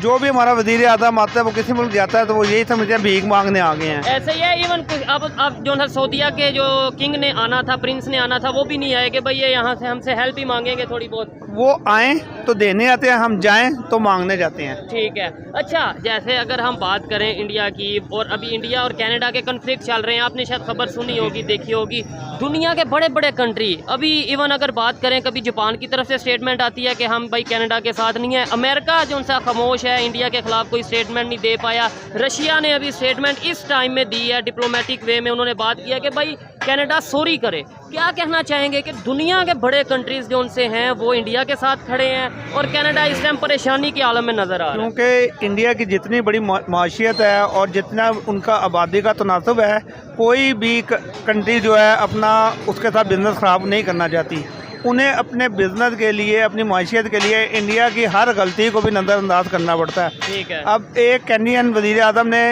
जो भी हमारा वज़ीर आज़म आता है वो किसी मुल्क जाता है तो वो यही समझते हैं भीख मांगने आ गए हैं। ऐसे ही है। इवन कुछ अब जो है सऊदीया के जो किंग ने आना था, प्रिंस ने आना था, वो भी नहीं आए कि भाई ये यहाँ से हमसे हेल्प ही मांगेंगे थोड़ी बहुत। वो आए तो देने आते हैं, हम जाएं तो मांगने जाते हैं। ठीक है। अच्छा, जैसे अगर हम बात करें इंडिया की, और अभी इंडिया और कनाडा के कन्फ्लिक्ट चल रहे हैं, आपने शायद खबर सुनी होगी, देखी होगी। दुनिया के बड़े बड़े कंट्री अभी इवन अगर बात करें, कभी जापान की तरफ से स्टेटमेंट आती है कि हम भाई कनाडा के साथ नहीं है। अमेरिका जो उनसे खामोश है, इंडिया के खिलाफ कोई स्टेटमेंट नहीं दे पाया। रशिया ने अभी स्टेटमेंट इस टाइम में दी है, डिप्लोमेटिक वे में उन्होंने बात किया कि भाई कनाडा सॉरी करे। क्या कहना चाहेंगे कि दुनिया के बड़े कंट्रीज जो उनसे हैं वो इंडिया के साथ खड़े हैं और कनाडा इस टाइम परेशानी के आलम में नजर आ रहा है? क्योंकि इंडिया की जितनी बड़ी माशियत है और जितना उनका आबादी का तनासब है, कोई भी कंट्री जो है अपना उसके साथ बिजनेस ख़राब नहीं करना चाहती। उन्हें अपने बिजनेस के लिए, अपनी माशियत के लिए इंडिया की हर गलती को भी नज़रअंदाज करना पड़ता है। ठीक है। अब एक कैनेडियन वज़ीर आज़म ने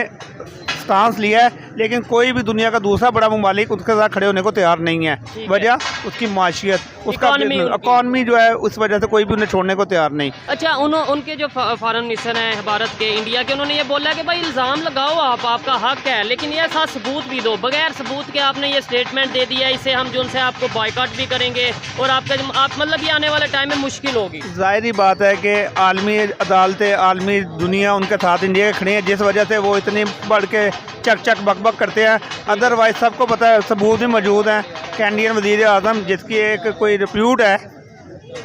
स्टांस लिया है, लेकिन कोई भी दुनिया का दूसरा बड़ा ममालिक उसके साथ खड़े होने को तैयार नहीं है। वजह उसकी माशियत, उसका इकॉनमी जो है, उस वजह से कोई भी उन्हें छोड़ने को तैयार नहीं। अच्छा, उनके जो फॉरेन मिनिस्टर हैं भारत के, इंडिया के, उन्होंने ये बोला कि भाई इल्ज़ाम लगाओ आप, आपका हक है, लेकिन ये साथ सबूत भी दो। बगैर सबूत के आपने ये स्टेटमेंट दे दिया, इससे हम जो उनसे आपको बॉयकॉट भी करेंगे और आप मतलब ये आने वाले टाइम में मुश्किल होगी। जाहिर बात है कि आलमी अदालतें, आलमी दुनिया उनके साथ इंडिया के खड़ी है, जिस वजह से वो इतनी बढ़ के चक बक करते हैं। अदरवाइज सबको पता है, सबूत भी मौजूद हैं। कैनेडियन वज़ीर आज़म जिसकी एक कोई रिप्यूट है,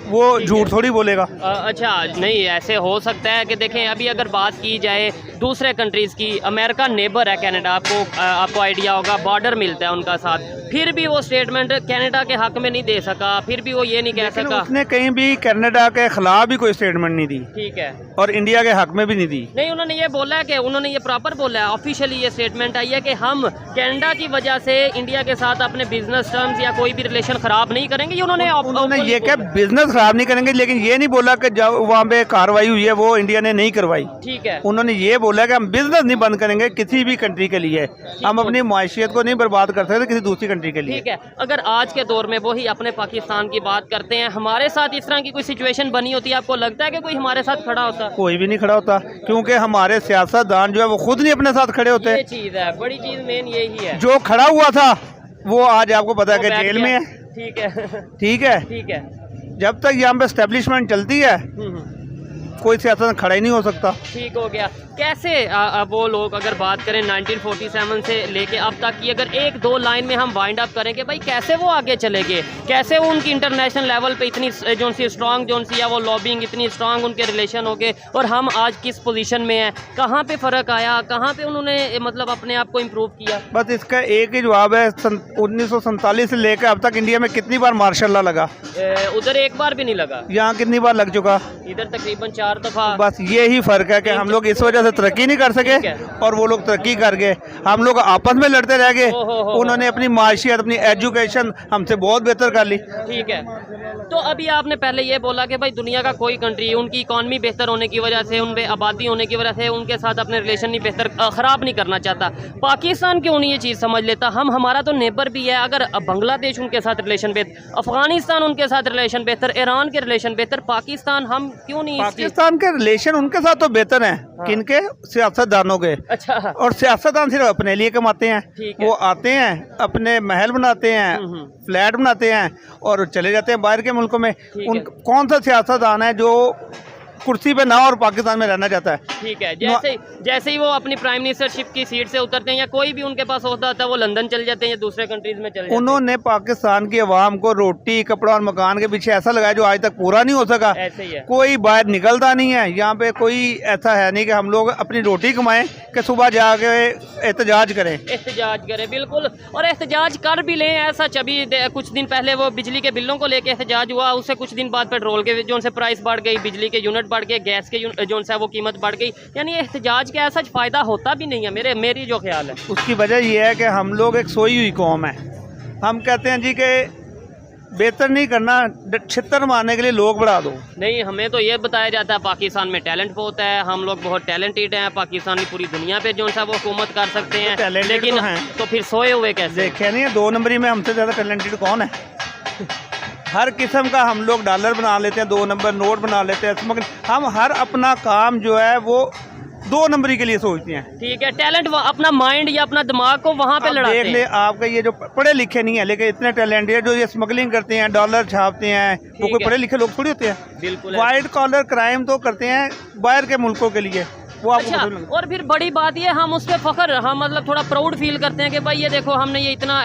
वो झूठ थोड़ी बोलेगा। अच्छा, नहीं ऐसे हो सकता है कि देखें, अभी अगर बात की जाए दूसरे कंट्रीज़ की, अमेरिका नेबर है कनाडा, आपको आइडिया होगा, बॉर्डर मिलता है उनका साथ, फिर भी वो स्टेटमेंट कनाडा के हक में नहीं दे सका, फिर भी वो ये नहीं कह सका। उसने कहीं भी कनाडा के खिलाफ भी कोई स्टेटमेंट नहीं दी। ठीक है। और इंडिया के हक में भी नहीं दी। नहीं, उन्होंने ये बोला है कि उन्होंने ये प्रॉपर बोला है, ऑफिशियली ये स्टेटमेंट आई है कि हम कनाडा की वजह से इंडिया के साथ अपने बिजनेस टर्म्स या कोई भी रिलेशन खराब नहीं करेंगे। उन्होंने ये क्या बिजनेस खराब नहीं करेंगे, लेकिन ये नहीं बोला कि जब वहाँ पे कार्रवाई हुई है वो इंडिया ने नहीं करवाई। ठीक है। उन्होंने ये बोला कि हम बिजनेस नहीं बंद करेंगे किसी भी कंट्री के लिए, हम अपनी माशियत को नहीं बर्बाद कर सकते किसी दूसरी कंट्री के लिए। ठीक है। अगर आज के दौर में वही अपने पाकिस्तान की बात करते हैं, हमारे साथ इस तरह की कोई सिचुएशन बनी होती है, आपको लगता है कि कोई हमारे साथ खड़ा होता? कोई भी नहीं खड़ा होता, क्योंकि हमारे सियासतदान जो है वो खुद नहीं अपने साथ खड़े होते। ये चीज़ है, बड़ी चीज़ मेन यही है। जो खड़ा हुआ था वो आज आपको पता है कि जेल में है। ठीक है। ठीक है। ठीक है। जब तक यहाँ पे एस्टेब्लिशमेंट चलती है कोई सियासतदान खड़ा ही नहीं हो सकता। ठीक हो गया। कैसे वो लोग, अगर बात करें 1947 से लेके अब तक की, अगर एक दो लाइन में हम वाइंड अप करें कि भाई कैसे वो आगे चले गए, कैसे वो उनकी इंटरनेशनल लेवल पे इतनी जो सी स्ट्रांग जो सी है वो लॉबिंग इतनी स्ट्रांग उनके रिलेशन हो गए, और हम आज किस पोजीशन में हैं, कहाँ पे फ़र्क आया, कहाँ पे उन्होंने मतलब अपने आप को इम्प्रूव किया? बस इसका एक ही जवाब है, 1947 से लेकर अब तक इंडिया में कितनी बार मार्शल लॉ लगा? उधर एक बार भी नहीं लगा। यहाँ कितनी बार लग चुका? इधर तकरीबन 4 दफ़ा। बस ये ही फ़र्क है कि हम लोग इस वजह से तरक्की नहीं कर सके और वो लोग तरक्की कर गए। हम लोग आपस में लड़ते रह गए, उन्होंने अपनी माशियत, अपनी एजुकेशन हमसे बहुत बेहतर कर ली। ठीक है, तो अभी आपने पहले ये बोला कि भाई दुनिया का कोई कंट्री उनकी इकॉनमी बेहतर होने की वजह से, उनमें आबादी होने की वजह से उनके साथ अपने रिलेशन नहीं बेहतर ख़राब नहीं करना चाहता। पाकिस्तान क्यों नहीं ये चीज़ समझ लेता? हमारा तो नेबर भी है, अगर बांग्लादेश उनके साथ रिलेशन बेहतर, अफगानिस्तान उनके साथ रिलेशन बेहतर, ईरान के रिलेशन बेहतर, पाकिस्तान हम क्यों नहीं? पाकिस्तान के रिलेशन उनके साथ तो बेहतर हैं। हाँ। किनके? सियासतदानों के। अच्छा। और सियासतदान सिर्फ अपने लिए कमाते हैं, वो आते हैं अपने महल बनाते हैं, फ्लैट बनाते हैं और चले जाते हैं बाहर के मुल्कों में। कौन सा सियासतदान है जो कुर्सी पे ना और पाकिस्तान में रहना चाहता है? ठीक है, जैसे ही वो अपनी प्राइम मिनिस्टरशिप की सीट से उतरते हैं या कोई भी उनके पास होता है वो लंदन चल जाते हैं या दूसरे कंट्रीज में चले जाते हैं। उन्होंने पाकिस्तान की आवाम को रोटी कपड़ा और मकान के पीछे ऐसा लगाया जो आज तक पूरा नहीं हो सका। ऐसे ही है, कोई बाहर निकलता नहीं है। यहाँ पे कोई ऐसा है नहीं कि हम लोग अपनी रोटी कमाएं कि सुबह जाके एहतजाज करें। बिल्कुल, और एहतजाज कर भी लें। ऐसा अभी कुछ दिन पहले वो बिजली के बिलों को लेकर एहतजाज हुआ, उससे कुछ दिन बाद पेट्रोल के जो से प्राइस बढ़ गई, बिजली के यूनिट बढ़ गए, गैस के जो है वो कीमत बढ़ गई। यानी एहतजाज का ऐसा फ़ायदा होता भी नहीं है, मेरी जो ख्याल है। उसकी वजह यह है कि हम लोग एक सोई हुई कौम है। हम कहते हैं जी कि बेहतर नहीं करना, छितर मारने के लिए लोग बढ़ा दो। नहीं, हमें तो ये बताया जाता है पाकिस्तान में टैलेंट बहुत है, हम लोग बहुत टैलेंटेड हैं, पाकिस्तान की पूरी दुनिया पे जो है वो हुकूमत कर सकते हैं, लेकिन तो फिर सोए हुए कैसे? देखे नहीं है, 2 नंबरी में हमसे ज़्यादा टैलेंटेड कौन है? हर किस्म का हम लोग डॉलर बना लेते हैं, 2 नंबर नोट बना लेते हैं, मगर हम हर अपना काम जो है वो 2 नंबरी के लिए सोचते हैं। ठीक है, टैलेंट अपना माइंड या अपना दिमाग को वहाँ पे लड़ाते हैं। देख ले, आपका ये जो पढ़े लिखे नहीं है लेकिन इतने टैलेंटेड जो ये स्मगलिंग करते हैं, डॉलर छापते हैं, वो कोई पढ़े लिखे लोग थोड़ी होते हैं। बिल्कुल, वाइट कॉलर क्राइम तो करते हैं बाहर के मुल्कों के लिए। वो अच्छा, और फिर बड़ी बात ये, हम उस पर फख्र, हम मतलब थोड़ा प्राउड फील करते हैं कि भाई ये देखो हमने ये इतना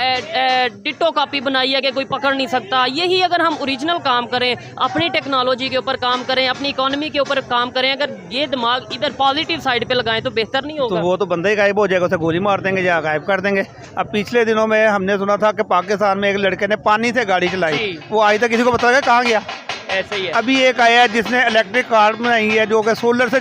डिट्टो कॉपी बनाई है कि कोई पकड़ नहीं सकता। यही अगर हम ओरिजिनल काम करें, अपनी टेक्नोलॉजी के ऊपर काम करें, अपनी इकोनॉमी के ऊपर काम करें, अगर ये दिमाग इधर पॉजिटिव साइड पे लगाएं तो बेहतर नहीं होगा? तो वो तो बंदा ही गायब हो जाएगा, उसे गोली मार देंगे या गायब कर देंगे। अब पिछले दिनों में हमने सुना था कि पाकिस्तान में एक लड़के ने पानी से गाड़ी चलाई, वो आज तक किसी को पता लगा कहाँ गया? ऐसे ही है। अभी एक आया है जिसने इलेक्ट्रिक कार बनाई है जो कि सोलर पे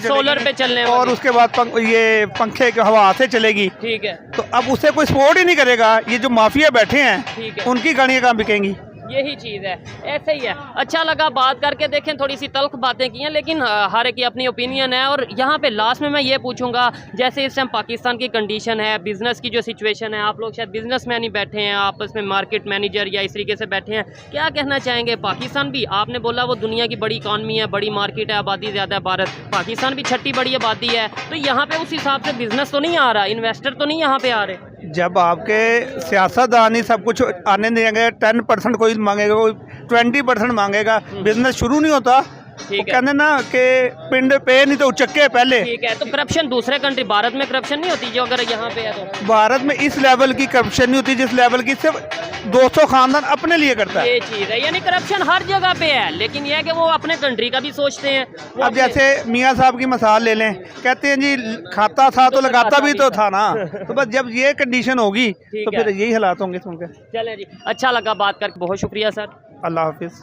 चलने और उसके बाद ये पंखे की हवा से चलेगी। ठीक है, तो अब उसे कोई सपोर्ट ही नहीं करेगा। ये जो माफिया बैठे हैं उनकी गाड़ियाँ कहाँ बिकेंगी? यही चीज़ है, ऐसे ही है। अच्छा लगा बात करके, देखें थोड़ी सी तल्ख बातें की हैं, लेकिन हर एक की अपनी ओपिनियन है। और यहाँ पे लास्ट में मैं ये पूछूंगा, जैसे इस टाइम पाकिस्तान की कंडीशन है, बिज़नेस की जो सिचुएशन है, आप लोग शायद बिजनेसमैन ही बैठे हैं, आपस में मार्केट मैनेजर या इस तरीके से बैठे हैं, क्या कहना चाहेंगे? पाकिस्तान भी, आपने बोला वो दुनिया की बड़ी इकॉनमी है, बड़ी मार्केट है, आबादी ज़्यादा है भारत, पाकिस्तान भी 6ठी बड़ी आबादी है, तो यहाँ पर उस हिसाब से बिज़नेस तो नहीं आ रहा, इन्वेस्टर तो नहीं यहाँ पर आ रहे। जब आपके सियासतदान ही सब कुछ आने देंगे, 10% कोई मांगेगा, कोई 20% मांगेगा, बिजनेस शुरू नहीं होता। कहते ना कि पिंड पे नहीं तो उचक्के पहले। ठीक है, तो करप्शन दूसरे कंट्री, भारत में करप्शन नहीं होती जो अगर यहाँ पे है तो? भारत में इस लेवल की करप्शन नहीं होती जिस लेवल की सिर्फ 200 खानदान अपने लिए करता है। ये चीज़ है, यानी करप्शन हर जगह पे है, लेकिन यह है कि वो अपने कंट्री का भी सोचते हैं। अब जैसे मियाँ साहब की मिसाल ले लें, कहते हैं जी खाता था तो लगाता भी तो था ना। तो बस जब ये कंडीशन होगी तो फिर यही हालात होंगे। सुनकर चलें जी, अच्छा लगा बात करके, बहुत शुक्रिया सर। अल्लाह हाफिज़।